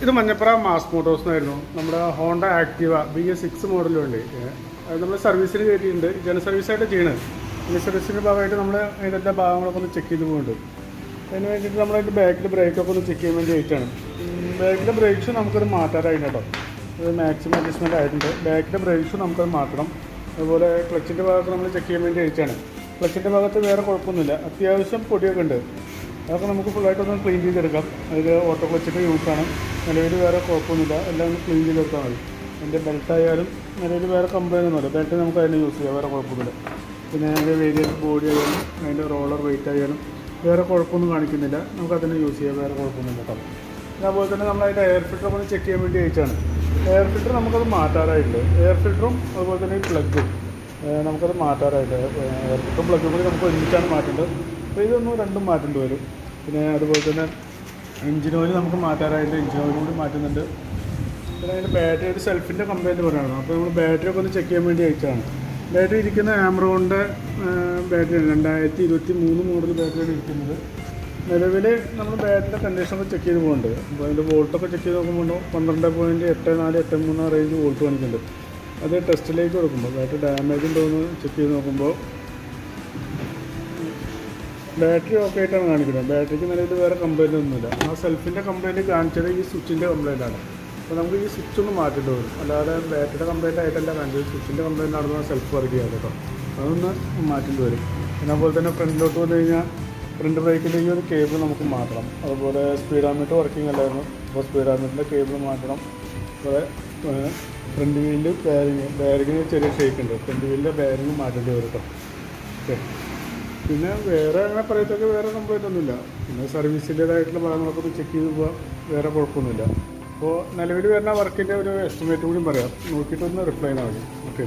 ഇത് Manjappura mass Motors എന്നായിരുന്നു. നമ്മുടെ ഹോണ്ട ആക്റ്റീവ BS6 മോഡലുണ്ട്. അത് നമ്മൾ സർവീസിന് കയറ്റിയിട്ടുണ്ട്. ജന സർവീസായിട്ട് ചെയ്യണത്. ജന സർവീസിൻ്റെ ഭാഗമായിട്ട് നമ്മൾ അതിൻ്റെ ഭാഗങ്ങളൊക്കെ ഒന്ന് ചെക്ക് ചെയ്ത് പോകുന്നുണ്ട്. അതിന് വേണ്ടിയിട്ട് നമ്മളതിൻ്റെ ബാക്കിൽ ബ്രേക്കൊക്കെ ഒന്ന് ചെക്ക് ചെയ്യാൻ വേണ്ടി ആയിട്ടാണ്. ബാക്കിലെ ബ്രേക്സ് നമുക്കത് മാറ്റാറായിട്ട് കേട്ടോ. അത് മാക്സിമം അഡ്ജസ്റ്റ്മെൻറ്റ് ആയിട്ടുണ്ട്. ബാക്കിലെ ബ്രേക്സ് നമുക്കത് മാറ്റണം. അതുപോലെ ക്ലച്ചിൻ്റെ ഭാഗത്ത് നമ്മൾ ചെക്ക് ചെയ്യാൻ വേണ്ടി അയച്ചാണ്. ക്ലച്ചിൻ്റെ ഭാഗത്ത് വേറെ കുഴപ്പമൊന്നുമില്ല. അത്യാവശ്യം പൊടിയൊക്കെ ഉണ്ട്. അതൊക്കെ നമുക്ക് ഫുള്ളായിട്ടൊന്ന് ക്ലീൻ ചെയ്തെടുക്കാം. അതിൽ ഓട്ടോ ക്ലച്ചിൻ്റെ യൂസാണ്. നിലവിൽ വേറെ കുഴപ്പമൊന്നുമില്ല. എല്ലാം ഒന്ന് ക്ലീൻ ചെയ്തെടുത്താൽ മതി. അതിൻ്റെ ബെൽറ്റായാലും നിലവിൽ വേറെ കംപ്ലൈൻ്റ് ഒന്നുമില്ല. ബെൽറ്റ് നമുക്ക് അതിന് യൂസ് ചെയ്യാം, വേറെ കുഴപ്പമൊന്നുമില്ല. പിന്നെ അതിൻ്റെ വേരിയൻറ്റ് ബോഡി ആയാലും അതിൻ്റെ റോളർ വെയിറ്റ് ആയാലും വേറെ കുഴപ്പമൊന്നും കാണിക്കുന്നില്ല. നമുക്കതിനെ യൂസ് ചെയ്യാം, വേറെ കുഴപ്പമൊന്നുമില്ല കേട്ടോ. അതുപോലെ തന്നെ നമ്മൾ അതിൻ്റെ എയർ ഫിൽറ്ററൊക്കെ ഒന്ന് ചെക്ക് ചെയ്യാൻ വേണ്ടി അയച്ചാണ്. എയർ ഫിൽറ്റർ നമുക്കത് മാറ്റാറായിട്ടുണ്ട്. എയർ ഫിൽറ്ററും അതുപോലെ തന്നെ ഈ പ്ലഗും നമുക്കത് മാറ്റാറായിട്ട് എയർ ഫിൽറ്ററും പ്ലഗും കൂടി നമുക്ക് ഒരുമിച്ചാണ് മാറ്റേണ്ടത്. അപ്പോൾ ഇതൊന്നും രണ്ടും മാറ്റേണ്ടി വരും. പിന്നെ അതുപോലെ തന്നെ എഞ്ചിൻ ഓയിൽ നമുക്ക് മാറ്റാറായിട്ട് എഞ്ചിൻ ഓയിൽ കൂടി മാറ്റുന്നുണ്ട്. പിന്നെ അതിൻ്റെ ബാറ്ററി ഒരു സെൽഫിൻ്റെ കംപ്ലൈൻറ്റ് പറയുന്നത്. അപ്പോൾ നമ്മൾ ബാറ്ററി ഒക്കെ ഒന്ന് ചെക്ക് ചെയ്യാൻ വേണ്ടി അയച്ചതാണ്. ബാറ്ററി ഇരിക്കുന്ന ആമറോണിൻ്റെ ബാറ്ററിയാണ്. 2023 മോഡൽ ബാറ്ററിയാണ് ഇരിക്കുന്നത്. നിലവിൽ നമ്മൾ ബാറ്ററിയുടെ കണ്ടീഷനൊക്കെ ചെക്ക് ചെയ്ത് പോകുന്നുണ്ട്. അപ്പോൾ അതിൻ്റെ വോൾട്ടൊക്കെ ചെക്ക് ചെയ്ത് നോക്കുമ്പോൾ 12.8483 റേഞ്ച് വോൾട്ട് കാണിക്കുന്നുണ്ട്. അത് ടെസ്റ്റിലേക്ക് കൊടുക്കുമ്പോൾ ബാറ്ററി ഡാമേജ് ഉണ്ടോയെന്ന് ചെക്ക് ചെയ്ത് നോക്കുമ്പോൾ ബാറ്ററി ഓക്കെ ആയിട്ടാണ് കാണിക്കുന്നത്. ബാറ്ററിക്ക് നിലവിൽ വേറെ കംപ്ലൈൻ്റ് ഒന്നുമില്ല. ആ സെൽഫിൻ്റെ കംപ്ലൈൻറ്റ് കാണിച്ചത് ഈ സ്വിച്ചിൻ്റെ കംപ്ലൈൻ്റാണ്. അപ്പോൾ നമുക്ക് ഈ സ്വിച്ച് ഒന്ന് മാറ്റേണ്ടി വരും. അല്ലാതെ ബാറ്ററിയുടെ കംപ്ലൈൻറ്റ് ആയിട്ടല്ല കാണിച്ചത്. സ്വിച്ചിൻ്റെ കംപ്ലൈൻറ്റ് നടന്നാൽ സെൽഫ് വർക്ക് ചെയ്യാം കേട്ടോ. അതൊന്ന് മാറ്റേണ്ടി വരും. പിന്നെ അതുപോലെ തന്നെ ഫ്രണ്ടിലോട്ട് വന്നു കഴിഞ്ഞാൽ ഫ്രണ്ട് ബ്രേക്കിൻ്റെ ഈ ഒരു കേബിൾ നമുക്ക് മാറ്റണം. അതുപോലെ സ്പീഡോമീറ്റർ വർക്കിംഗ് അല്ലായിരുന്നു. അപ്പോൾ സ്പീഡോമീറ്ററിൻ്റെ കേബിൾ മാറ്റണം. അതുപോലെ ഫ്രണ്ട് വീലിൻ്റെ ബാരിങ്ങിന് ചെറിയ ഷേക്ക് ഉണ്ട്. ഫ്രണ്ട് വീലിൻ്റെ ബാരിങ് മാറ്റേണ്ടി വരും കേട്ടോ. ഓക്കെ. പിന്നെ വേറെ അങ്ങനെ പറയത്തൊക്കെ വേറെ കംപ്ലൈൻ്റ് ഒന്നുമില്ല. പിന്നെ സർവീസിൻ്റേതായിട്ടുള്ള ഭാഗങ്ങളൊക്കെ ഒന്ന് ചെക്ക് ചെയ്ത് പോകാം, വേറെ കുഴപ്പമൊന്നുമില്ല. അപ്പോൾ നിലവിൽ വരുന്ന വർക്കിൻ്റെ ഒരു എസ്റ്റിമേറ്റ് കൂടി പറയാം. നോക്കിയിട്ടൊന്ന് റിപ്ലൈ ചെയ്താൽ മതി. ഓക്കെ.